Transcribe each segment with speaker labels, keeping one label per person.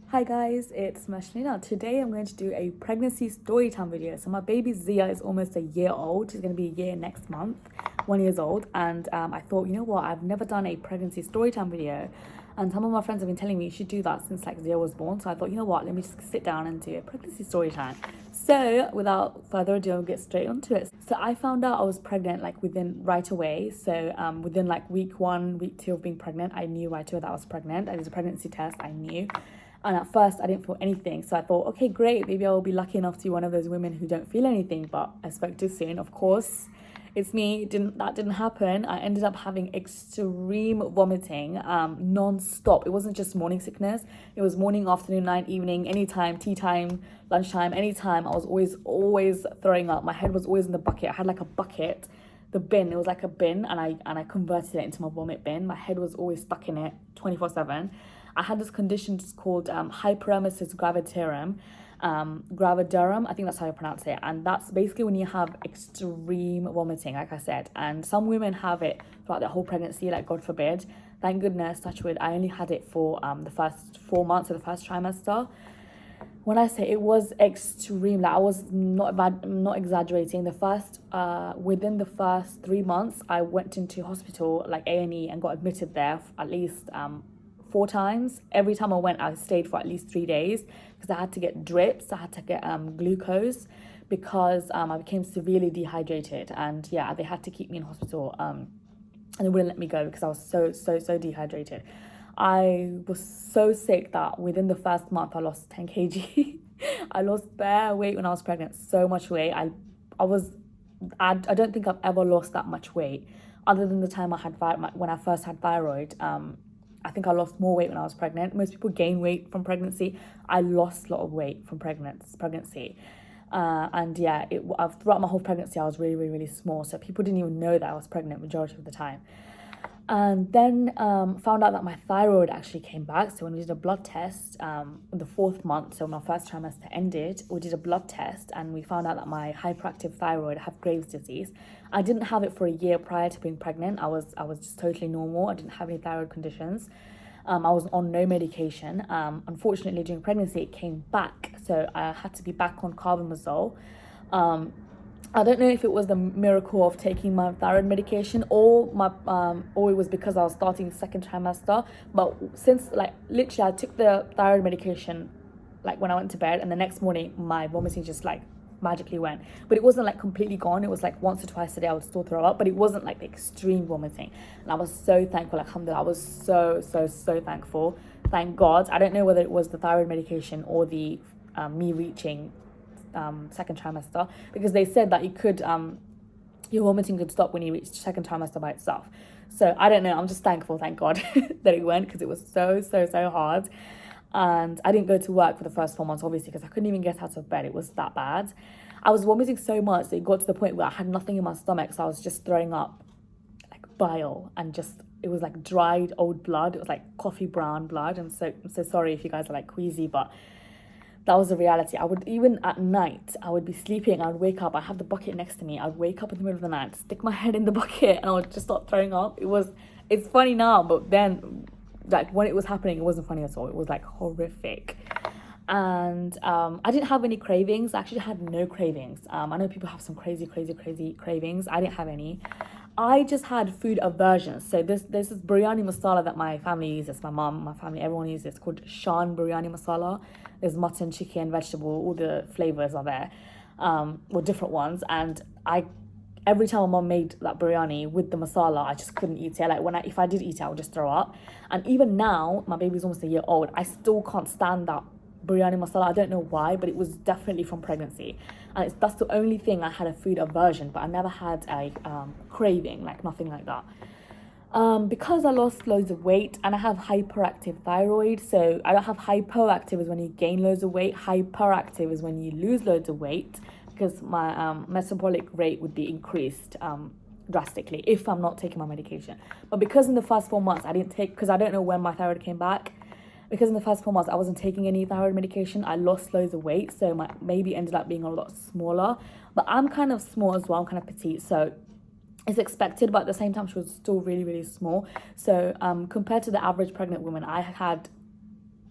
Speaker 1: Hi guys, it's Mashlina. Today I'm going to do a pregnancy story time video. So my baby Zia is almost a year old. She's going to be a year next month, 1 year old. And I thought, you know what, I've never done a pregnancy story time video. And some of my friends have been telling me you should do that since like Zia was born. So I thought, you know what, let me just sit down and do a pregnancy story time. So without further ado, I'll get straight onto it. So I found out I was pregnant like within right away. So within like week 1, week 2 of being pregnant, I knew right away that I was pregnant. I did a pregnancy test, I knew. And at first, I didn't feel anything. So I thought, okay, great. Maybe I'll be lucky enough to be one of those women who don't feel anything. But I spoke too soon. Of course, it's me. That didn't happen. I ended up having extreme vomiting, non-stop. It wasn't just morning sickness. It was morning, afternoon, night, evening, anytime, tea time, lunchtime, anytime. I was always throwing up. My head was always in the bucket. I had like a bucket. The bin, it was like a bin, and I converted it into my vomit bin. My head was always stuck in it 24/7. I had this condition just called hyperemesis gravidarm, I think that's how you pronounce it. And that's basically when you have extreme vomiting, like I said. And some women have it throughout their whole pregnancy, like God forbid. Thank goodness, touch wood, I only had it for the first 4 months of the first trimester. When I say it was extreme, like I was not exaggerating. Within the first 3 months, I went into hospital, like A&E, and got admitted there at least 4 times. Every time I went, I stayed for at least 3 days because I had to get drips. I had to get glucose because I became severely dehydrated, and yeah, they had to keep me in hospital. And they wouldn't let me go because I was so dehydrated. I was so sick that within the first month I lost 10 kg. I lost bare weight when I was pregnant, so much weight. I don't think I've ever lost that much weight other than the time I had when I first had thyroid. I think I lost more weight when I was pregnant. Most people gain weight from pregnancy. I lost a lot of weight from pregnancy. And yeah, throughout my whole pregnancy, I was really small. So people didn't even know that I was pregnant majority of the time. And then found out that my thyroid actually came back. So when we did a blood test in the 4th month, so when my first trimester ended, we did a blood test and we found out that my hyperactive thyroid, I have Graves' disease. I didn't have it for a year prior to being pregnant. I was just totally normal. I didn't have any thyroid conditions. I was on no medication. Unfortunately, during pregnancy, it came back. So I had to be back on carbamazole. I don't know if it was the miracle of taking my thyroid medication or it was because I was starting 2nd trimester. But since like literally I took the thyroid medication like when I went to bed, and the next morning my vomiting just like magically went. But it wasn't like completely gone. It was like once or twice a day I would still throw up, but it wasn't like the extreme vomiting. And I was so thankful, alhamdulillah. I was so thankful. Thank God. I don't know whether it was the thyroid medication or the me reaching 2nd trimester, because they said that your vomiting could stop when you reach 2nd trimester by itself. So I don't know, I'm just thankful, thank God, that it went, because it was so hard. And I didn't go to work for the first 4 months, obviously, because I couldn't even get out of bed. It was that bad. I was vomiting so much that it got to the point where I had nothing in my stomach, so I was just throwing up like bile, and it was like dried old blood. It was like coffee brown blood. I'm so sorry if you guys are like queasy, but that was the reality. I would, even at night, I would be sleeping, I would wake up, I have the bucket next to me, I would wake up in the middle of the night, stick my head in the bucket, and I would just start throwing up. It's funny now, but then, like, when it was happening, it wasn't funny at all. It was, like, horrific. And I didn't have any cravings. I actually had no cravings. I know people have some crazy cravings. I didn't have any. I just had food aversion. So there's this biryani masala that my family uses, my mom, my family, everyone uses. It's called Shan biryani masala. There's mutton, chicken, vegetable, all the flavors are there, or different ones. And every time my mom made that biryani with the masala, I just couldn't eat it. Like if I did eat it, I would just throw up. And even now, my baby's almost a year old, I still can't stand that biryani masala. I don't know why, but it was definitely from pregnancy, and that's the only thing I had a food aversion, but I never had a craving, like nothing like that. Because I lost loads of weight and I have hyperactive thyroid, so I don't have hypoactive is when you gain loads of weight, hyperactive is when you lose loads of weight, because my metabolic rate would be increased drastically if I'm not taking my medication. But because in the first 4 months I didn't take, because I don't know when my thyroid came back, because in the first 4 months I wasn't taking any thyroid medication, I lost loads of weight, so my baby ended up being a lot smaller. But I'm kind of small as well, I'm kind of petite, so it's expected, but at the same time she was still really, really small. So compared to the average pregnant woman, I had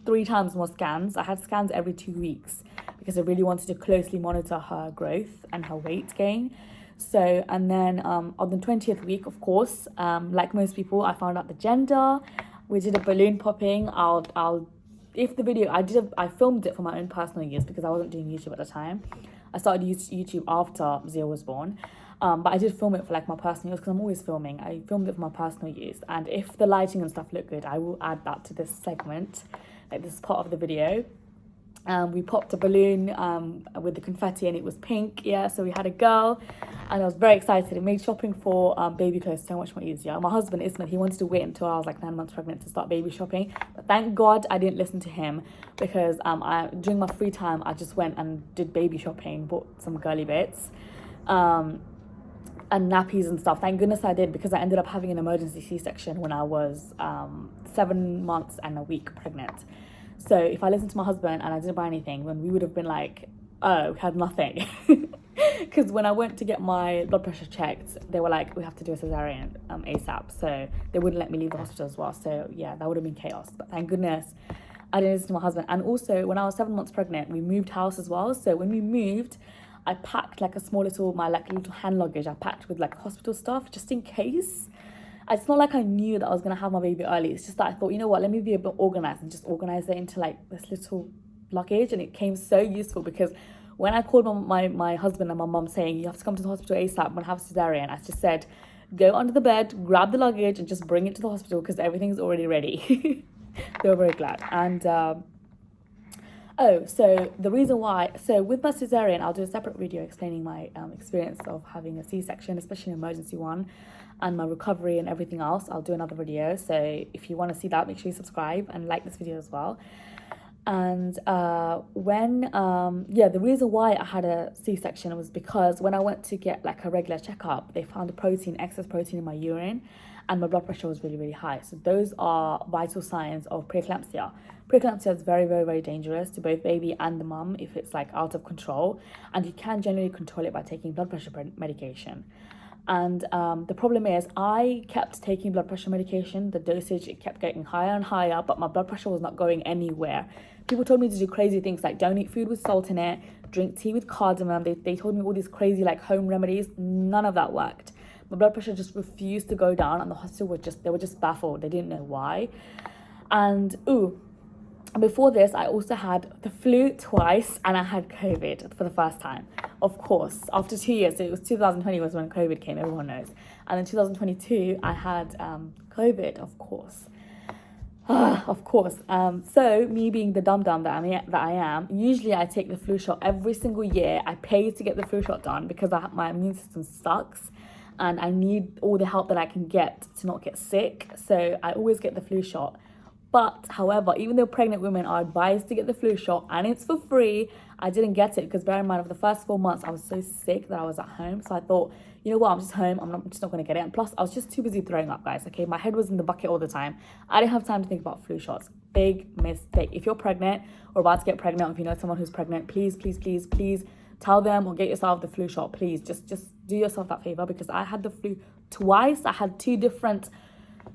Speaker 1: 3 times more scans. I had scans every 2 weeks because I really wanted to closely monitor her growth and her weight gain. So, and then on the 20th week, of course, like most people, I found out the gender. We did a balloon popping. If the video, I filmed it for my own personal use because I wasn't doing YouTube at the time. I started YouTube after Zia was born. But I did film it for like my personal use because I'm always filming. I filmed it for my personal use. And if the lighting and stuff look good, I will add that to this segment, like this part of the video. We popped a balloon with the confetti and it was pink. Yeah, so we had a girl and I was very excited. It made shopping for baby clothes so much more easier. My husband, Ismail, he wanted to wait until I was like 9 months pregnant to start baby shopping. But thank God I didn't listen to him because during my free time, I just went and did baby shopping, bought some girly bits. And nappies and stuff. Thank goodness I did because I ended up having an emergency C-section when I was 7 months and a week pregnant. So if I listened to my husband and I didn't buy anything, then we would have been like, oh, we had nothing. Because when I went to get my blood pressure checked, they were like, we have to do a cesarean ASAP. So they wouldn't let me leave the hospital as well. So yeah, that would have been chaos. But thank goodness I didn't listen to my husband. And also when I was 7 months pregnant, we moved house as well. So when we moved, I packed like a small little, my like little hand luggage. I packed with like hospital stuff just in case. It's not like I knew that I was going to have my baby early. It's just that I thought, you know what, let me be a bit organized and just organize it into like this little luggage. And it came so useful because when I called my husband and my mum saying, you have to come to the hospital ASAP, I'm going to have a cesarean, I just said, go under the bed, grab the luggage and just bring it to the hospital because everything's already ready. They were very glad. And so the reason why, so with my cesarean, I'll do a separate video explaining my experience of having a C-section, especially an emergency one, and my recovery and everything else. I'll do another video. So if you want to see that, make sure you subscribe and like this video as well. And the reason why I had a C-section was because when I went to get like a regular checkup, they found excess protein in my urine, and my blood pressure was really, really high. So those are vital signs of preeclampsia. Preeclampsia is very, very, very dangerous to both baby and the mum if it's like out of control, and you can generally control it by taking blood pressure medication. And the problem is I kept taking blood pressure medication. The dosage, it kept getting higher and higher, but my blood pressure was not going anywhere. People told me to do crazy things like don't eat food with salt in it, drink tea with cardamom. They told me all these crazy like home remedies. None of that worked. My blood pressure just refused to go down, and the hospital were just baffled. They didn't know why. And before this, I also had the flu twice, and I had COVID for the first time. Of course, after 2 years, so it was 2020 was when COVID came, everyone knows. And in 2022, I had COVID, of course. Of course. So me being the dum-dum that I am, usually I take the flu shot every single year. I pay to get the flu shot done because my immune system sucks. And I need all the help that I can get to not get sick. So I always get the flu shot. But however, even though pregnant women are advised to get the flu shot and it's for free, I didn't get it because bear in mind, for the first 4 months, I was so sick that I was at home. So I thought, you know what, I'm just home. I'm just not going to get it. And plus, I was just too busy throwing up, guys. Okay, my head was in the bucket all the time. I didn't have time to think about flu shots. Big mistake. If you're pregnant or about to get pregnant, if you know someone who's pregnant, please, please, please, please tell them or get yourself the flu shot. Please, just do yourself that favor because I had the flu twice. I had 2 different,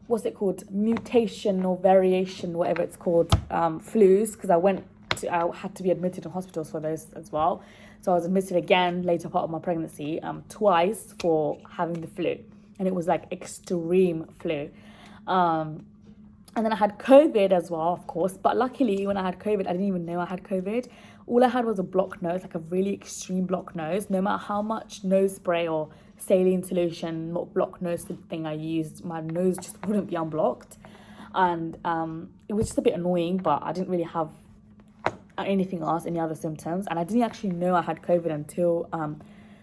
Speaker 1: what's it called, mutation or variation, whatever it's called, flus, because I had to be admitted in hospitals for those as well. So I was admitted again later part of my pregnancy, twice for having the flu, and it was like extreme flu. And then I had COVID as well, of course. But luckily, when I had COVID, I didn't even know I had COVID. All I had was a blocked nose, like a really extreme blocked nose. No matter how much nose spray or saline solution, blocked nose thing I used, my nose just wouldn't be unblocked. And it was just a bit annoying, but I didn't really have anything else, any other symptoms. And I didn't actually know I had COVID until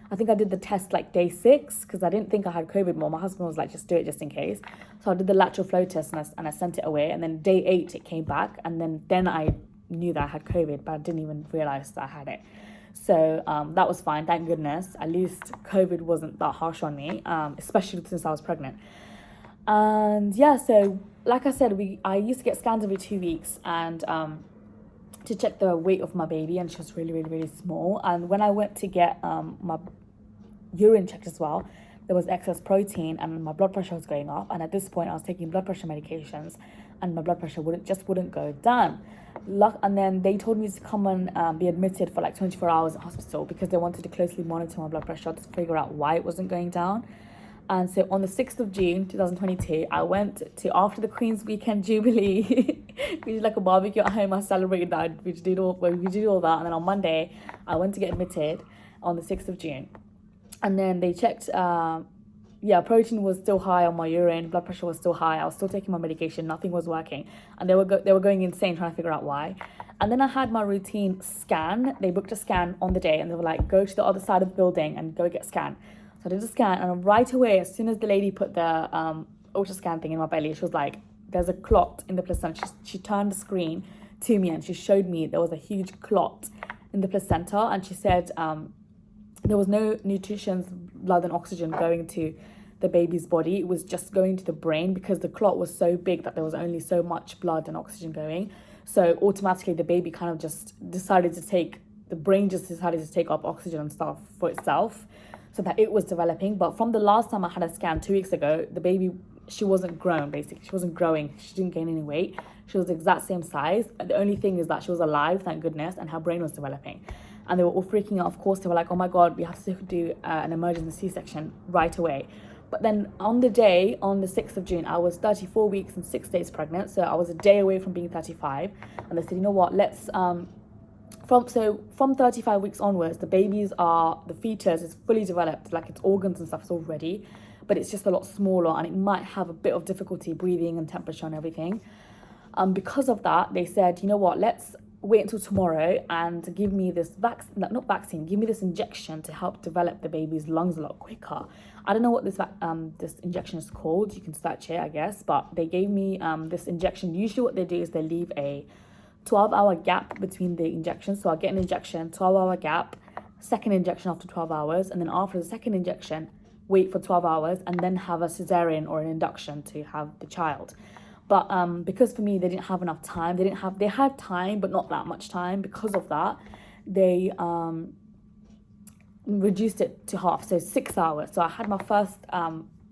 Speaker 1: I think I did the test like day 6 because I didn't think I had COVID more. My husband was like, just do it just in case. So I did the lateral flow test and I sent it away. And then day 8, it came back. And then I knew that I had COVID, but I didn't even realize that I had it. So that was fine, thank goodness. At least COVID wasn't that harsh on me, especially since I was pregnant. And yeah, so like I said, I used to get scans every 2 weeks, and to check the weight of my baby, and she was really, really, really small. And when I went to get my urine checked as well, there was excess protein and my blood pressure was going up. And at this point, I was taking blood pressure medications, and my blood pressure wouldn't go down. And then they told me to come and be admitted for like 24 hours in hospital because they wanted to closely monitor my blood pressure to figure out why it wasn't going down. And so on the 6th of June 2022, I went to, after the Queen's Weekend Jubilee, we did like a barbecue at home. I celebrated that. We did all that. And then on Monday, I went to get admitted on the 6th of June. And then they checked, protein was still high on my urine, blood pressure was still high. I was still taking my medication, nothing was working. And they were going insane trying to figure out why. And then I had my routine scan. They booked a scan on the day, and they were like, go to the other side of the building and go get scanned. So I did a scan, and right away, as soon as the lady put the ultrasound thing in my belly, she was like, there's a clot in the placenta. She turned the screen to me and she showed me there was a huge clot in the placenta, and she said there was no nutrition, blood and oxygen going to the baby's body. It was just going to the brain because the clot was so big that there was only so much blood and oxygen going. So automatically the baby kind of just decided to take up oxygen and stuff for itself, so that it was developing. But from the last time I had a scan 2 weeks ago, the baby, she wasn't grown, basically. She wasn't growing. She didn't gain any weight. She was the exact same size. The only thing is that she was alive, thank goodness, and her brain was developing. And they were all freaking out. Of course, they were like, oh my God, we have to do an emergency C-section right away. But then on the 6th of June, I was 34 weeks and 6 days pregnant. So I was a day away from being 35. And they said, you know what, let's... From 35 weeks onwards, the fetus is fully developed, like its organs and stuff is all ready, but it's just a lot smaller, and it might have a bit of difficulty breathing and temperature and everything. Because of that, they said, you know what, let's wait until tomorrow and give me this give me this injection to help develop the baby's lungs a lot quicker. I don't know what this injection is called. You can search it, I guess, but they gave me this injection. Usually what they do is they leave a 12-hour gap between the injections. So I'll get an injection, 12-hour gap, second injection after 12 hours, and then after the second injection, wait for 12 hours, and then have a cesarean or an induction to have the child. But because for me, they didn't have enough time. They had time, but not that much time. Because of that, they reduced it to half, so 6 hours. So I had my first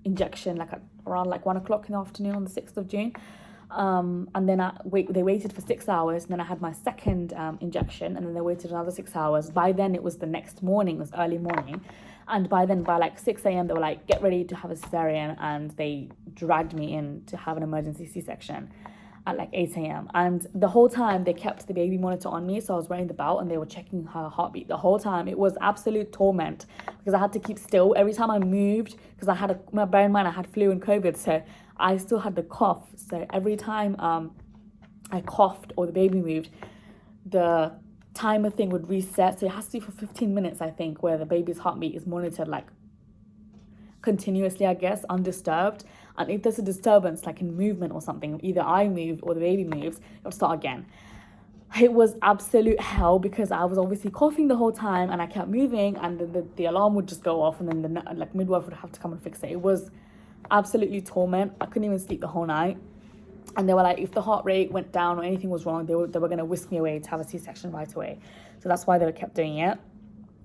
Speaker 1: injection around 1 o'clock in the afternoon on the 6th of June. And then they waited for 6 hours, and then I had my second injection, and then they waited another 6 hours. By then it was the next morning, it was early morning, and by 6 a.m. they were like, get ready to have a cesarean, and they dragged me in to have an emergency C-section at 8 a.m. And the whole time they kept the baby monitor on me, so I was wearing the belt, and they were checking her heartbeat the whole time. It was absolute torment because I had to keep still every time I moved, because bear in mind I had flu and COVID, so I still had the cough. So every time I coughed or the baby moved, the timer thing would reset. So it has to be for 15 minutes, I think, where the baby's heartbeat is monitored continuously, I guess, undisturbed. And if there's a disturbance, in movement or something, either I move or the baby moves, it'll start again. It was absolute hell because I was obviously coughing the whole time, and I kept moving, and the alarm would just go off, and then the midwife would have to come and fix it. It was absolutely torment. I couldn't even sleep the whole night. And they were like, if the heart rate went down or anything was wrong, they were going to whisk me away to have a C-section right away. So that's why they kept doing it.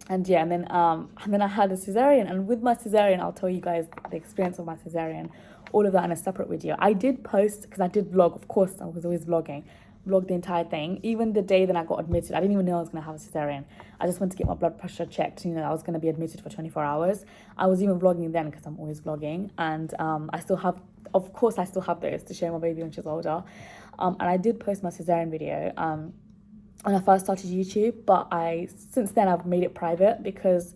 Speaker 1: And then I had a cesarean, and with my cesarean, I'll tell you guys the experience of my cesarean, all of that in a separate video. I did post, because I did vlog, of course, I was always vlogged the entire thing. Even the day that I got admitted, I didn't even know I was going to have a cesarean. I just went to get my blood pressure checked. I was going to be admitted for 24 hours. I was even vlogging then because I'm always vlogging. And I still have those to show my baby when she's older. And I did post my cesarean video when I first started YouTube, but since then I've made it private, because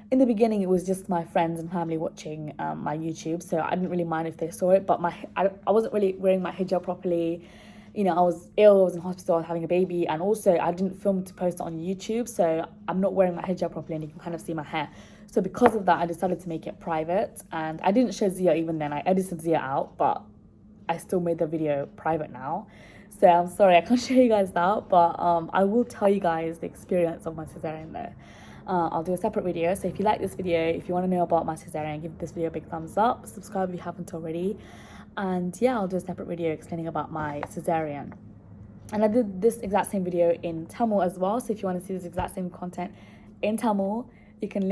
Speaker 1: in the beginning it was just my friends and family watching my YouTube, so I didn't really mind if they saw it. But I wasn't really wearing my hijab properly. I was ill, I was in hospital, I was having a baby, and also I didn't film to post it on YouTube, so I'm not wearing my hijab properly, and you can kind of see my hair. So because of that, I decided to make it private, and I didn't show Zia even then. I edited Zia out, but I still made the video private now. So I'm sorry I can't show you guys that, but I will tell you guys the experience of my cesarean though. I'll do a separate video. So if you like this video, if you want to know about my cesarean, give this video a big thumbs up, subscribe if you haven't already, and yeah, I'll do a separate video explaining about my cesarean. And I did this exact same video in Tamil as well, so if you want to see this exact same content in Tamil, you can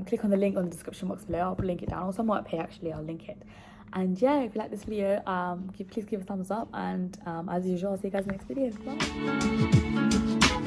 Speaker 1: click on the link on the description box below. I'll link it down, also on my page actually, I'll link it. And yeah, if you like this video, please give a thumbs up, and as usual, I'll see you guys in the next video. Bye.